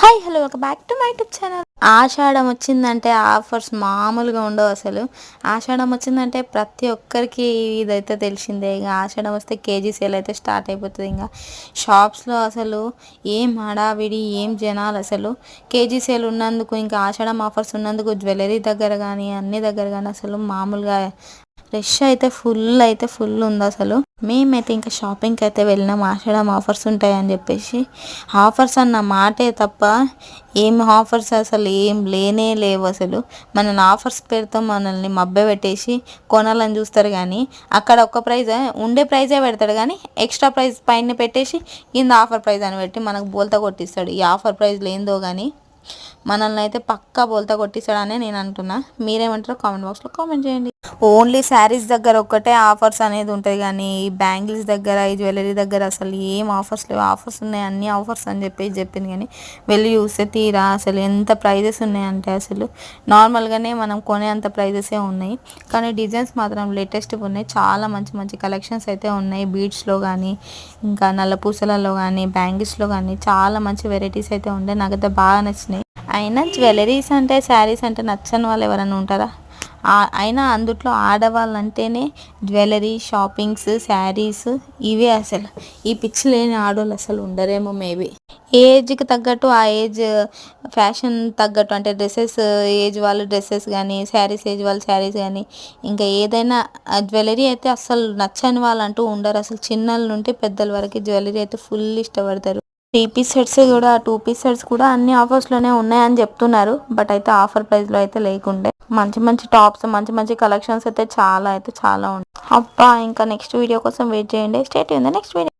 Hi hello welcome back to my YouTube channel. Ashadham వచ్చిందంటే offers మామూలుగా ఉండవు అసలు. ఆషాఢం వచ్చిందంటే ప్రతి ఒక్కరికి ఇదైతే తెలిసిందే. ఇక ఆషాఢం వస్తే కేజీ సేల్ అయితే స్టార్ట్ అయిపోతుంది. ఇంకా షాప్స్లో అసలు ఏం హడావిడి, ఏం జనాలు అసలు. కేజీ సేల్ ఉన్నందుకు, ఇంకా ఆషాఢం ఆఫర్స్ ఉన్నందుకు జ్యువెలరీ దగ్గర కానీ అన్ని దగ్గర కానీ అసలు మామూలుగా రష్ అయితే ఫుల్ ఉంది అసలు. మేమైతే ఇంకా షాపింగ్కి అయితే వెళ్ళినాం. ఆషాఢం ఆఫర్స్ ఉంటాయని చెప్పేసి. ఆఫర్స్ అన్న మాటే తప్ప ఏం ఆఫర్స్ అసలు ఏం లేనే లేవు అసలు. మనల్ని ఆఫర్స్ పేరుతో మనల్ని మభ్య పెట్టేసి కొనాలని చూస్తారు, కానీ అక్కడ ఒక్క ప్రైజ్ ఉండే ప్రైజే పెడతాడు, కానీ ఎక్స్ట్రా ప్రైజ్ పైన పెట్టేసి కింద ఆఫర్ ప్రైజ్ అని పెట్టి మనకు బోల్తా కొట్టిస్తాడు. ఈ ఆఫర్ ప్రైజ్ లేదో కానీ మనల్ని అయితే పక్కా బోల్తా కొట్టిస్తాడనే నేను అంటున్నా. మీరేమంటారో కామెంట్ బాక్స్లో కామెంట్ చేయండి. ఓన్లీ శారీస్ దగ్గర ఒక్కటే ఆఫర్స్ అనేది ఉంటుంది, కానీ ఈ బ్యాంగిల్స్ దగ్గర, ఈ జ్యువెలరీ దగ్గర అసలు ఏం ఆఫర్స్ లేవు. ఆఫర్స్ ఉన్నాయి, అన్ని ఆఫర్స్ అని చెప్పేసి చెప్పింది, కానీ వెళ్ళి చూస్తే తీరా అసలు ఎంత ప్రైజెస్ ఉన్నాయంటే అసలు నార్మల్గానే మనం కొనే అంత ప్రైజెసే ఉన్నాయి, కానీ డిజైన్స్ మాత్రం లేటెస్ట్గా ఉన్నాయి. చాలా మంచి మంచి కలెక్షన్స్ అయితే ఉన్నాయి. బీడ్స్లో కానీ, ఇంకా నల్ల పూసలలో కానీ, బ్యాంగిల్స్లో కానీ చాలా మంచి వెరైటీస్ అయితే ఉన్నాయి. నాకైతే బాగా నచ్చినాయి. అయినా జ్యువెలరీస్ అంటే, శారీస్ అంటే నచ్చని వాళ్ళు ఎవరైనా ఉంటారా? అయినా అందుట్లో ఆడవాళ్ళంటేనే జ్యువెలరీ, షాపింగ్స్, శారీస్ ఇవే అసలు. ఈ పిచ్చి లేని ఆడవాళ్ళు అసలు ఉండరేమో మేబీ. ఏ ఏజ్కి తగ్గట్టు ఆ ఏజ్ ఫ్యాషన్ తగ్గట్టు, అంటే డ్రెస్సెస్ ఏజ్ వాళ్ళు డ్రెస్సెస్ కానీ, శారీస్ ఏజ్ వాళ్ళు శారీస్ కానీ, ఇంకా ఏదైనా జ్యువెలరీ అయితే అసలు నచ్చని వాళ్ళు అంటూ ఉండరు అసలు. చిన్నల నుండి పెద్దల వరకు జ్యువెలరీ అయితే ఫుల్ ఇష్టపడతారు. 3 పీస్ సెట్స్ కూడా, 2 పీస్ సెట్స్ కూడా అన్ని ఆఫర్స్లోనే ఉన్నాయని చెప్తున్నారు. బట్ అయితే ఆఫర్ ప్రైస్లో అయితే లేకుండే. మంచి మంచి టాప్స్, మంచి మంచి కలెక్షన్స్ అయితే చాలా ఉన్నాయి. అబ్బా, ఇంకా నెక్స్ట్ వీడియో కోసం వెయిట్ చేయండి. Stay tune the next video.